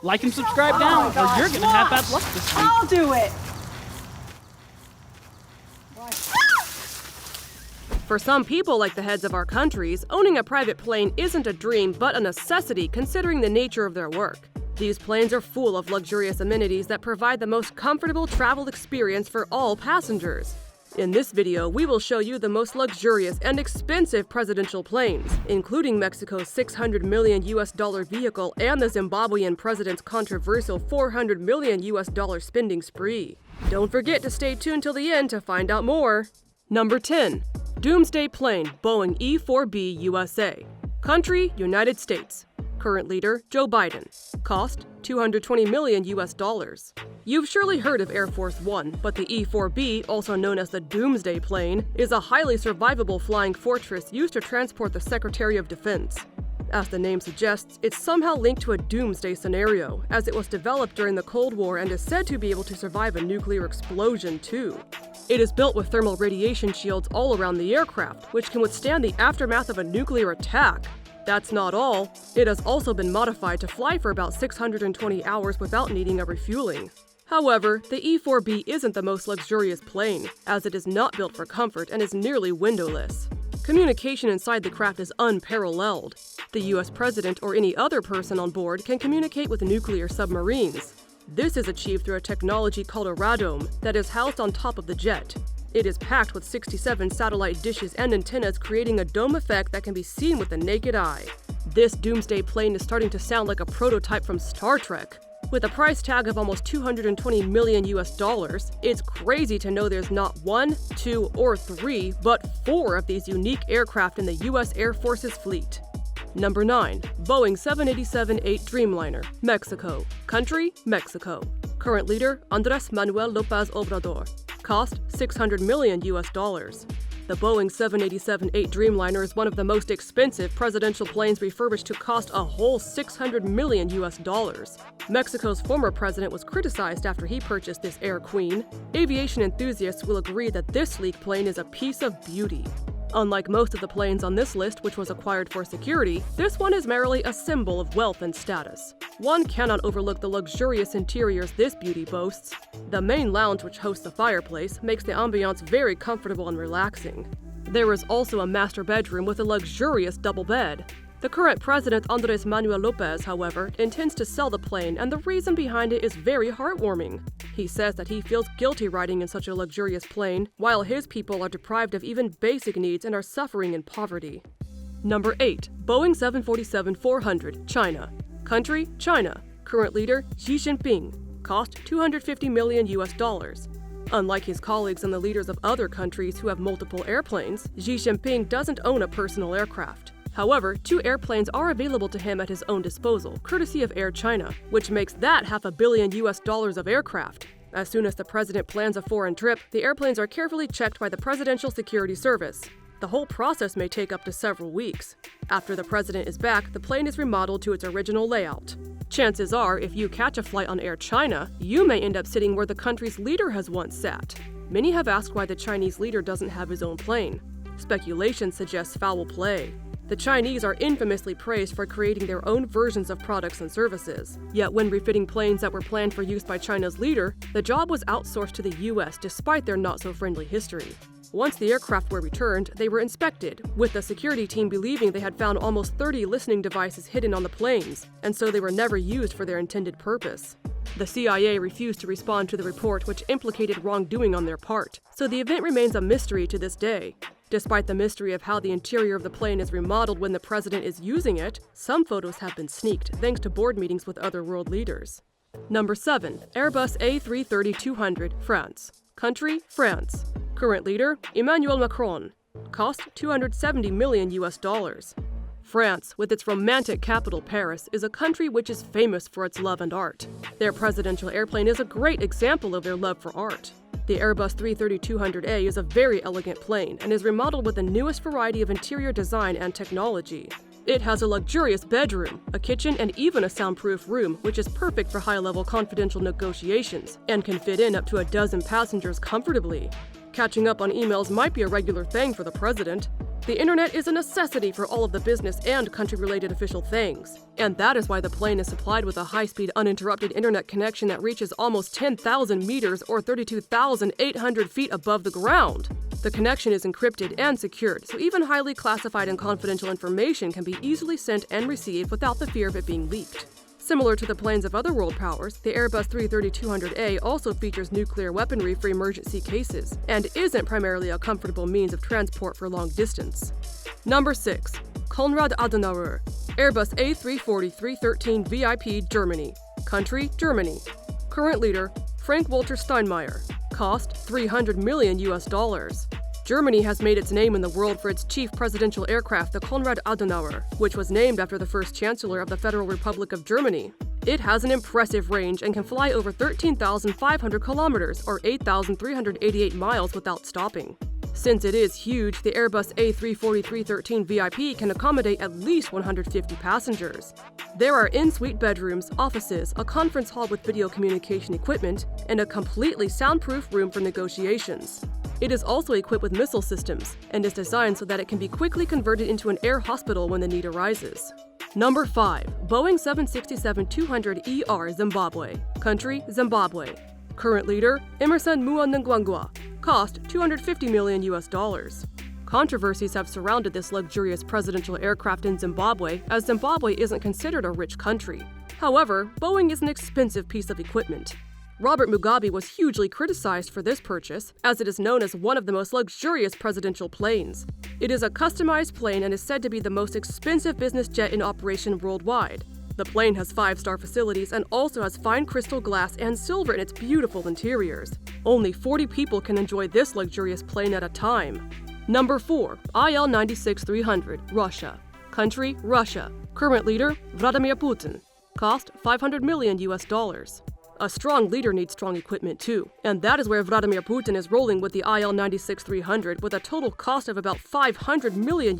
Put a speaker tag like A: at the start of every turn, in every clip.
A: Like and subscribe now, or you're gonna have bad luck this week.
B: I'll do it!
C: For some people, like the heads of our countries, owning a private plane isn't a dream but a necessity considering the nature of their work. These planes are full of luxurious amenities that provide the most comfortable travel experience for all passengers. In this video, we will show you the most luxurious and expensive presidential planes, including Mexico's $600 million vehicle and the Zimbabwean president's controversial $400 million spending spree. Don't forget to stay tuned till the end to find out more. Number 10. Doomsday plane, Boeing E-4B USA. Country, United States. Current leader, Joe Biden. Cost, $220 million. You've surely heard of Air Force One, but the E-4B, also known as the Doomsday plane, is a highly survivable flying fortress used to transport the Secretary of Defense. As the name suggests, it's somehow linked to a doomsday scenario, as it was developed during the Cold War and is said to be able to survive a nuclear explosion, too. It is built with thermal radiation shields all around the aircraft, which can withstand the aftermath of a nuclear attack. That's not all. It has also been modified to fly for about 620 hours without needing a refueling. However, the E-4B isn't the most luxurious plane, as it is not built for comfort and is nearly windowless. Communication inside the craft is unparalleled. The US president or any other person on board can communicate with nuclear submarines. This is achieved through a technology called a radome that is housed on top of the jet. It is packed with 67 satellite dishes and antennas, creating a dome effect that can be seen with the naked eye. This Doomsday plane is starting to sound like a prototype from Star Trek. With a price tag of almost $220 million, it's crazy to know there's not 1, 2, or 3, but 4 of these unique aircraft in the US Air Force's fleet. Number 9. Boeing 787-8 Dreamliner, Mexico. Country, Mexico. Current leader, Andrés Manuel López Obrador. Cost, $600 million. The Boeing 787-8 Dreamliner is one of the most expensive presidential planes refurbished to cost a whole $600 million. Mexico's former president was criticized after he purchased this air queen. Aviation enthusiasts will agree that this sleek plane is a piece of beauty. Unlike most of the planes on this list, which was acquired for security, this one is merely a symbol of wealth and status. One cannot overlook the luxurious interiors this beauty boasts. The main lounge, which hosts a fireplace, makes the ambiance very comfortable and relaxing. There is also a master bedroom with a luxurious double bed. The current president, Andrés Manuel López, however, intends to sell the plane, and the reason behind it is very heartwarming. He says that he feels guilty riding in such a luxurious plane, while his people are deprived of even basic needs and are suffering in poverty. Number 8. Boeing 747-400, China. Country, China. Current leader, Xi Jinping. Cost, $250 million. Unlike his colleagues and the leaders of other countries who have multiple airplanes, Xi Jinping doesn't own a personal aircraft. However, 2 airplanes are available to him at his own disposal, courtesy of Air China, which makes that $500 million of aircraft. As soon as the president plans a foreign trip, the airplanes are carefully checked by the Presidential Security Service. The whole process may take up to several weeks. After the president is back, the plane is remodeled to its original layout. Chances are, if you catch a flight on Air China, you may end up sitting where the country's leader has once sat. Many have asked why the Chinese leader doesn't have his own plane. Speculation suggests foul play. The Chinese are infamously praised for creating their own versions of products and services. Yet when refitting planes that were planned for use by China's leader, the job was outsourced to the US despite their not-so-friendly history. Once the aircraft were returned, they were inspected, with the security team believing they had found almost 30 listening devices hidden on the planes, and so they were never used for their intended purpose. The CIA refused to respond to the report, which implicated wrongdoing on their part, so the event remains a mystery to this day. Despite the mystery of how the interior of the plane is remodeled when the president is using it, some photos have been sneaked thanks to board meetings with other world leaders. Number 7. Airbus A330-200, France. Country, France. Current leader, Emmanuel Macron. Cost, $270 million. France, with its romantic capital Paris, is a country which is famous for its love and art. Their presidential airplane is a great example of their love for art. The Airbus A330-200A is a very elegant plane and is remodeled with the newest variety of interior design and technology. It has a luxurious bedroom, a kitchen, and even a soundproof room, which is perfect for high-level confidential negotiations and can fit in up to a dozen passengers comfortably. Catching up on emails might be a regular thing for the president. The internet is a necessity for all of the business and country-related official things. And that is why the plane is supplied with a high-speed uninterrupted internet connection that reaches almost 10,000 meters or 32,800 feet above the ground. The connection is encrypted and secured, so even highly classified and confidential information can be easily sent and received without the fear of it being leaked. Similar to the planes of other world powers, the Airbus A330-200A also features nuclear weaponry for emergency cases, and isn't primarily a comfortable means of transport for long distance. Number 6. Konrad Adenauer, Airbus A340-313 VIP, Germany. Country, Germany. Current leader, Frank-Walter Steinmeier. Cost, $300 million. Germany has made its name in the world for its chief presidential aircraft, the Konrad Adenauer, which was named after the first chancellor of the Federal Republic of Germany. It has an impressive range and can fly over 13,500 kilometers or 8,388 miles without stopping. Since it is huge, the Airbus A340-313 VIP can accommodate at least 150 passengers. There are in-suite bedrooms, offices, a conference hall with video communication equipment, and a completely soundproof room for negotiations. It is also equipped with missile systems, and is designed so that it can be quickly converted into an air hospital when the need arises. Number 5. Boeing 767-200ER, Zimbabwe. Country, Zimbabwe. Current leader, Emmerson Mnangagwa. Cost, $250 million. Controversies have surrounded this luxurious presidential aircraft in Zimbabwe, as Zimbabwe isn't considered a rich country. However, Boeing is an expensive piece of equipment. Robert Mugabe was hugely criticized for this purchase, as it is known as one of the most luxurious presidential planes. It is a customized plane and is said to be the most expensive business jet in operation worldwide. The plane has 5-star facilities and also has fine crystal glass and silver in its beautiful interiors. Only 40 people can enjoy this luxurious plane at a time. Number 4. IL-96-300, Russia. Country, Russia. Current leader, Vladimir Putin. Cost, $500 million. A strong leader needs strong equipment too, and that is where Vladimir Putin is rolling with the IL-96-300 with a total cost of about $500 million.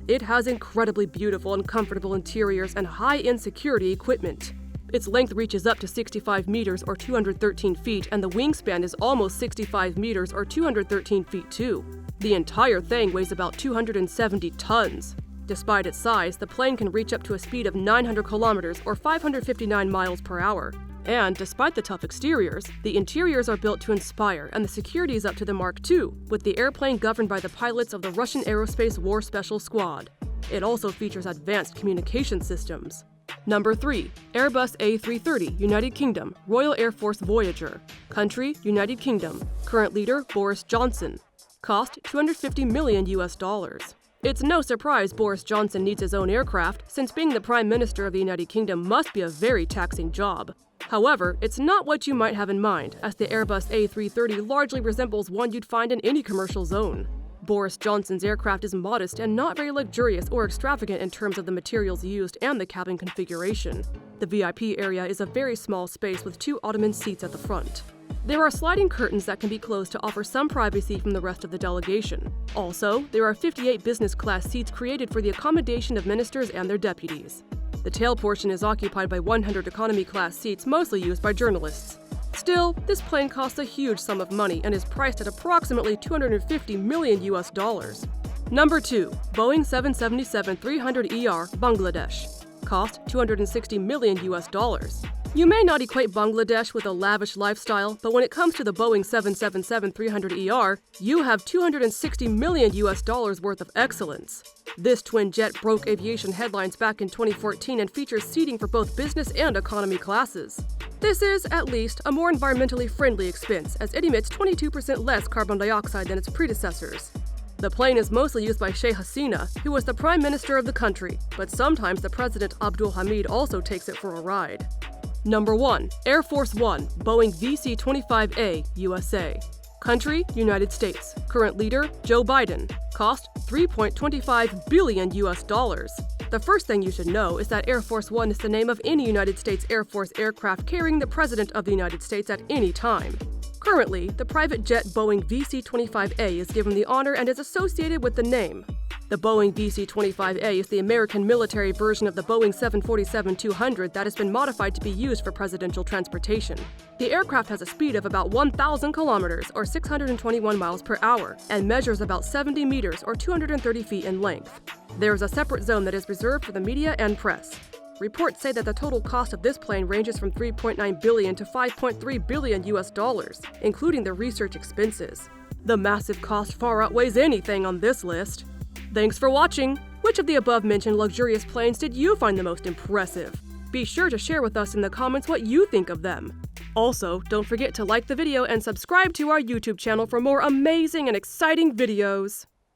C: It has incredibly beautiful and comfortable interiors and high-end security equipment. Its length reaches up to 65 meters or 213 feet, and the wingspan is almost 65 meters or 213 feet too. The entire thing weighs about 270 tons. Despite its size, the plane can reach up to a speed of 900 kilometers or 559 miles per hour. And despite the tough exteriors, the interiors are built to inspire and the security is up to the Mark II, with the airplane governed by the pilots of the Russian Aerospace War Special Squad. It also features advanced communication systems. Number 3. Airbus A330, United Kingdom, Royal Air Force Voyager. Country, United Kingdom. Current leader, Boris Johnson. Cost, $250 million. It's no surprise Boris Johnson needs his own aircraft, since being the Prime Minister of the United Kingdom must be a very taxing job. However, it's not what you might have in mind, as the Airbus A330 largely resembles one you'd find in any commercial zone. Boris Johnson's aircraft is modest and not very luxurious or extravagant in terms of the materials used and the cabin configuration. The VIP area is a very small space with 2 ottoman seats at the front. There are sliding curtains that can be closed to offer some privacy from the rest of the delegation. Also, there are 58 business-class seats created for the accommodation of ministers and their deputies. The tail portion is occupied by 100 economy-class seats, mostly used by journalists. Still, this plane costs a huge sum of money and is priced at approximately $250 million. Number 2. Boeing 777-300ER, Bangladesh. Cost $260 million. You may not equate Bangladesh with a lavish lifestyle, but when it comes to the Boeing 777-300ER, you have $260 million worth of excellence. This twin jet broke aviation headlines back in 2014 and features seating for both business and economy classes. This is, at least, a more environmentally friendly expense, as it emits 22% less carbon dioxide than its predecessors. The plane is mostly used by Sheikh Hasina, who was the prime minister of the country, but sometimes the president Abdul Hamid also takes it for a ride. Number 1. Air Force One, Boeing VC-25A, USA. Country, United States. Current leader, Joe Biden. Cost, $3.25 billion. The first thing you should know is that Air Force One is the name of any United States Air Force aircraft carrying the President of the United States at any time. Currently, the private jet Boeing VC-25A is given the honor and is associated with the name. The Boeing DC-25A is the American military version of the Boeing 747-200 that has been modified to be used for presidential transportation. The aircraft has a speed of about 1,000 kilometers or 621 miles per hour and measures about 70 meters or 230 feet in length. There is a separate zone that is reserved for the media and press. Reports say that the total cost of this plane ranges from $3.9 billion to $5.3 billion US dollars, including the research expenses. The massive cost far outweighs anything on this list. Thanks for watching! Which of the above-mentioned luxurious planes did you find the most impressive? Be sure to share with us in the comments what you think of them. Also, don't forget to like the video and subscribe to our YouTube channel for more amazing and exciting videos!